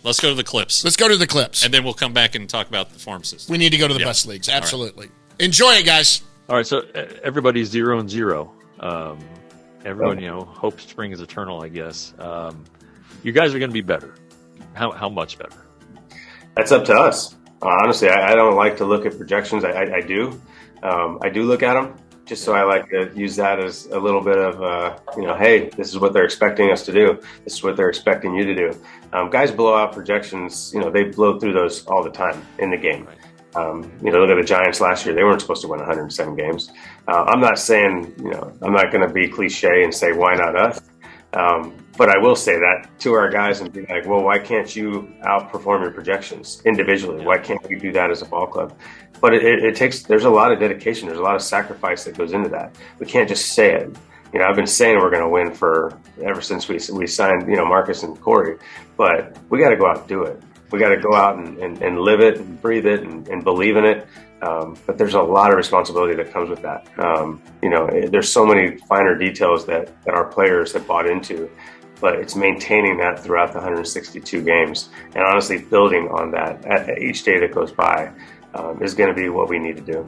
Let's go to the clips. Let's go to the clips. And then we'll come back and talk about the farm system. We need to go to the best leagues. Absolutely. Right. Enjoy it, guys. All right, so everybody's 0-0. Everyone, hopes spring is eternal, I guess. You guys are going to be better. How much better? That's up to us. Honestly, I don't like to look at projections. I do. I do look at them just so I like to use that as a little bit of, hey, this is what they're expecting us to do. This is what they're expecting you to do. Guys blow out projections. They blow through those all the time in the game. Right. Look at the Giants last year. They weren't supposed to win 107 games. I'm not saying, I'm not going to be cliche and say, why not us? But I will say that to our guys and be like, well, why can't you outperform your projections individually? Why can't we do that as a ball club? But there's a lot of dedication. There's a lot of sacrifice that goes into that. We can't just say it. I've been saying we're going to win ever since we signed, Marcus and Corey, but we got to go out and do it. We got to go out and live it and breathe it and believe in it. But there's a lot of responsibility that comes with that. There's so many finer details that our players have bought into, but it's maintaining that throughout the 162 games and honestly building on that at each day that goes by is going to be what we need to do.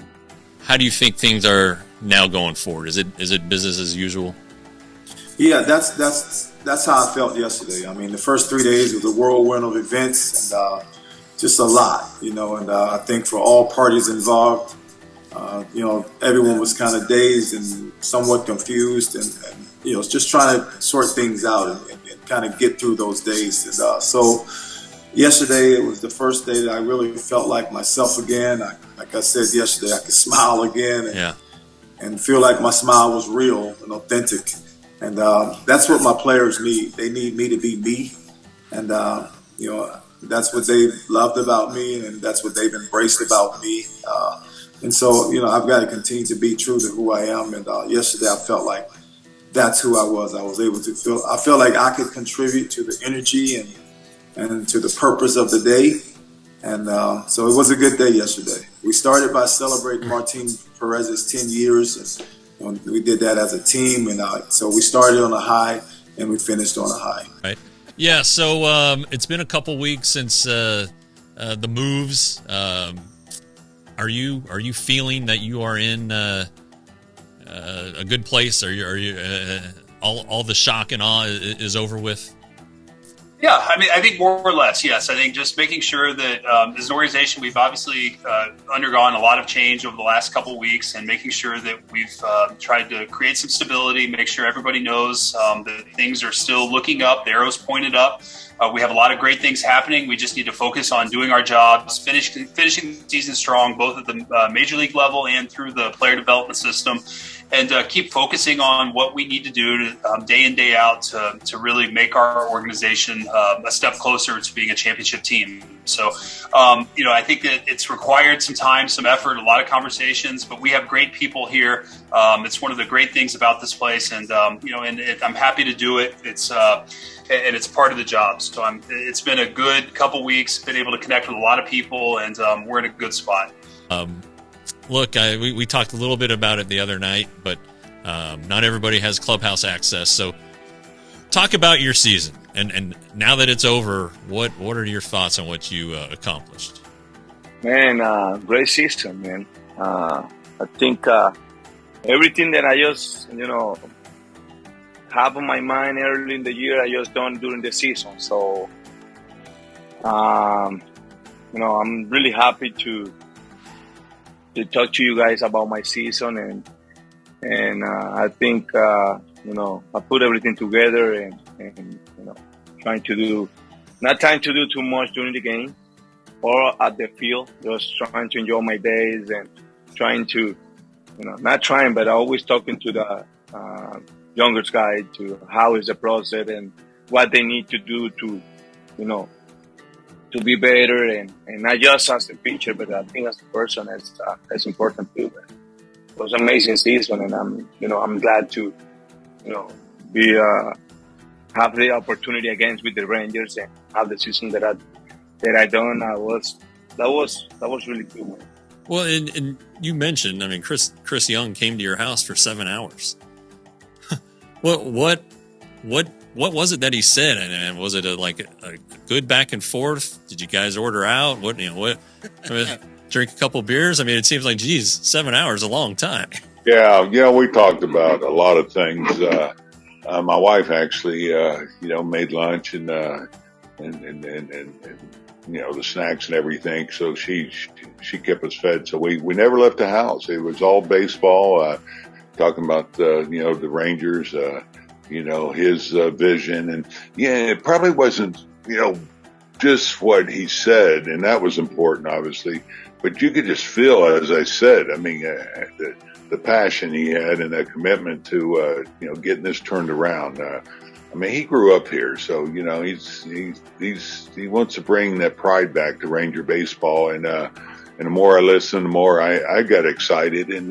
How do you think things are now going forward? Is it business as usual? Yeah, that's how I felt yesterday. I mean, the first 3 days was a whirlwind of events and just a lot, and I think for all parties involved, everyone was kind of dazed and somewhat confused and just trying to sort things out and kind of get through those days. And so yesterday, it was the first day that I really felt like myself again. Like I said yesterday, I could smile again and feel like my smile was real and authentic. And that's what my players need. They need me to be me. And, that's what they loved about me, and that's what they've embraced about me. And so, I've got to continue to be true to who I am. And yesterday, I felt like that's who I was. I was able to I felt like I could contribute to the energy and to the purpose of the day. And so it was a good day yesterday. We started by celebrating Martin Perez's 10 years. And we did that as a team. And so we started on a high and we finished on a high. Right. Yeah, so it's been a couple weeks since the moves. Are you feeling that you are in a good place? Are you all the shock and awe is over with? Yeah, I think more or less, yes. I think just making sure that as an organization, we've obviously undergone a lot of change over the last couple of weeks, and making sure that we've tried to create some stability, make sure everybody knows that things are still looking up, the arrow's pointed up. We have a lot of great things happening. We just need to focus on doing our jobs, finishing the season strong, both at the major league level and through the player development system, and keep focusing on what we need to do day in, day out to really make our organization a step closer to being a championship team. So, I think that it's required some time, some effort, a lot of conversations, but we have great people here. It's one of the great things about this place, and I'm happy to do it. And it's part of the job. So it's been a good couple weeks, been able to connect with a lot of people, and we're in a good spot. Look, we talked a little bit about it the other night, but not everybody has clubhouse access. So talk about your season. And now that it's over, what are your thoughts on what you accomplished? Man, great season, man. I think everything that I just, have on my mind early in the year, I just done during the season. So, I'm really happy to talk to you guys about my season, and I think I put everything together and not trying to do too much during the game or at the field, just trying to enjoy my days and trying to, not trying, but always talking to the younger guy to how is the process and what they need to do to be better and not just as a pitcher, but I think as a person, it's important too. It was an amazing season, and I'm glad to be have the opportunity against with the Rangers and have the season that I done. That was really good, man. Well, and you mentioned, Chris Young came to your house for 7 hours. What what was it that he said? And was it like a good back and forth? Did you guys order out? What I mean, drink a couple beers? I mean, it seems like, geez, 7 hours is a long time. Yeah, we talked about a lot of things. My wife actually, made lunch and the snacks and everything. So she kept us fed. So we never left the house. It was all baseball. Talking about the Rangers. His vision, and it probably wasn't just what he said, and that was important, obviously. But you could just feel, as I said, I mean, the passion he had and that commitment to getting this turned around. I mean, he grew up here, so he wants to bring that pride back to Ranger baseball. And the more I listened, the more I got excited. And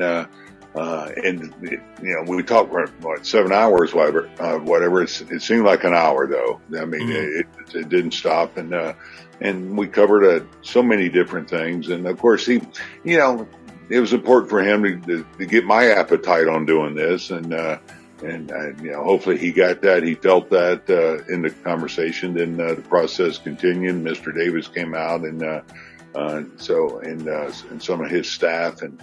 we talked for 7 hours, whatever. It seemed like an hour, though. I mean, it didn't stop, and we covered so many different things. And of course, it was important for him to get my appetite on doing this, and hopefully he got that. He felt that in the conversation. Then the process continued. Mr. Davis came out, and some of his staff, and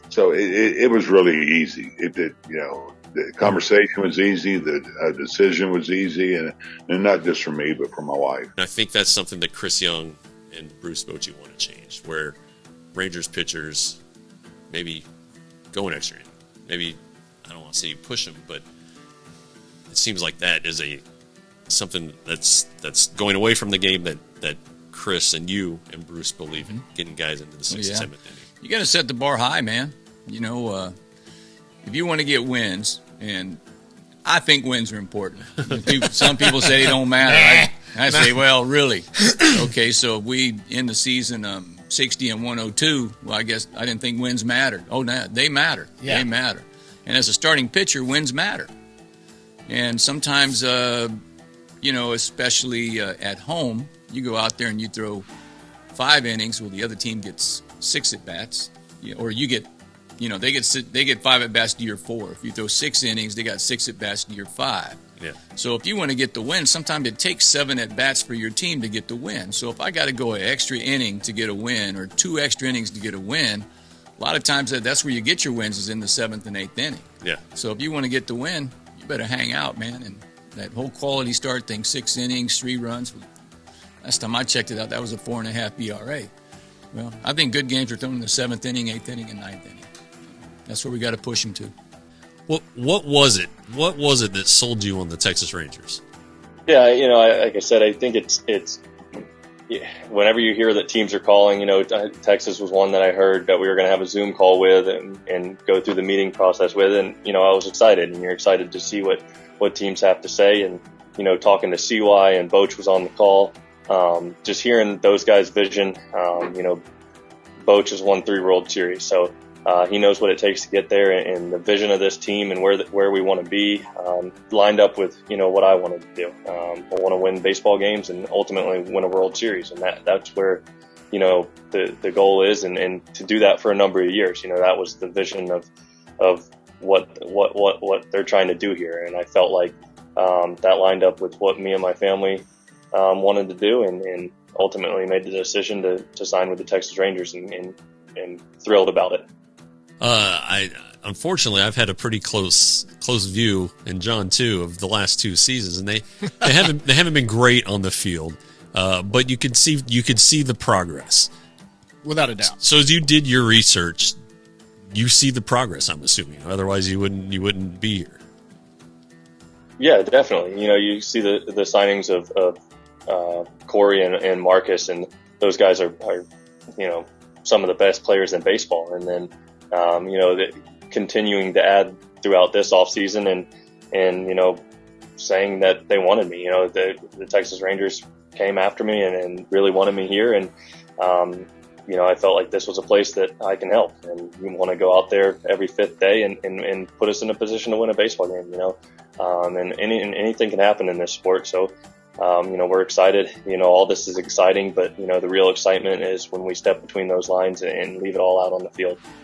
so it was really easy. The conversation was easy. The decision was easy, and not just for me, but for my wife. And I think that's something that Chris Young and Bruce Bochy want to change, where Rangers pitchers maybe go an extra inning. Maybe, I don't want to say you push them, but it seems like that is something that's going away from the game that Chris and you and Bruce believe in, getting guys into the 6th and 7th inning. You got to set the bar high, man. If you want to get wins, and I think wins are important. Some people say they don't matter. I say, well, really? Okay, so if we end the season 60 and 102, well, I guess I didn't think wins mattered. Oh, no, they matter. Yeah. They matter. And as a starting pitcher, wins matter. And sometimes, especially at home, you go out there and you throw 5 innings, well, the other team gets 6 at bats, or you get, they get 5 at bats to your 4. If you throw 6 innings, they got 6 at bats to your 5. Yeah. So if you want to get the win, sometimes it takes 7 at bats for your team to get the win. So if I got to go an extra inning to get a win, or 2 extra innings to get a win, a lot of times that's where you get your wins, is in the 7th and 8th inning. Yeah. So if you want to get the win, you better hang out, man. And that whole quality start thing, 6 innings, 3 runs. Last time I checked it out, that was a 4.5 ERA. Well, I think good games are thrown in the 7th inning, 8th inning, and 9th inning. That's where we got to push them to. What was it? What was it that sold you on the Texas Rangers? Yeah, like I said, I think it's whenever you hear that teams are calling, Texas was one that I heard that we were going to have a Zoom call with and go through the meeting process with, and I was excited, and you're excited to see what teams have to say, and talking to CY and Boch was on the call. Just hearing those guys' vision, Boch has won 3 World Series, so he knows what it takes to get there, and the vision of this team and where we want to be lined up with what I wanted to do. I want to win baseball games and ultimately win a World Series, and that's where the goal is, and to do that for a number of years. That was the vision of what they're trying to do here, and I felt like that lined up with what me and my family wanted to do, and ultimately made the decision to sign with the Texas Rangers, and thrilled about it. Unfortunately, I've had a pretty close view, and John too, of the last 2 seasons, and they haven't been great on the field, but you could see the progress, without a doubt. So as you did your research, you see the progress, I'm assuming. Otherwise, you wouldn't be here. Yeah, definitely. You see the signings of Corey and Marcus, and those guys are some of the best players in baseball. And then continuing to add throughout this offseason and saying that they wanted me. The Texas Rangers came after me and really wanted me here, and I felt like this was a place that I can help, and we want to go out there every 5th day and put us in a position to win a baseball game. And anything can happen in this sport. So we're excited. All this is exciting, but the real excitement is when we step between those lines and leave it all out on the field.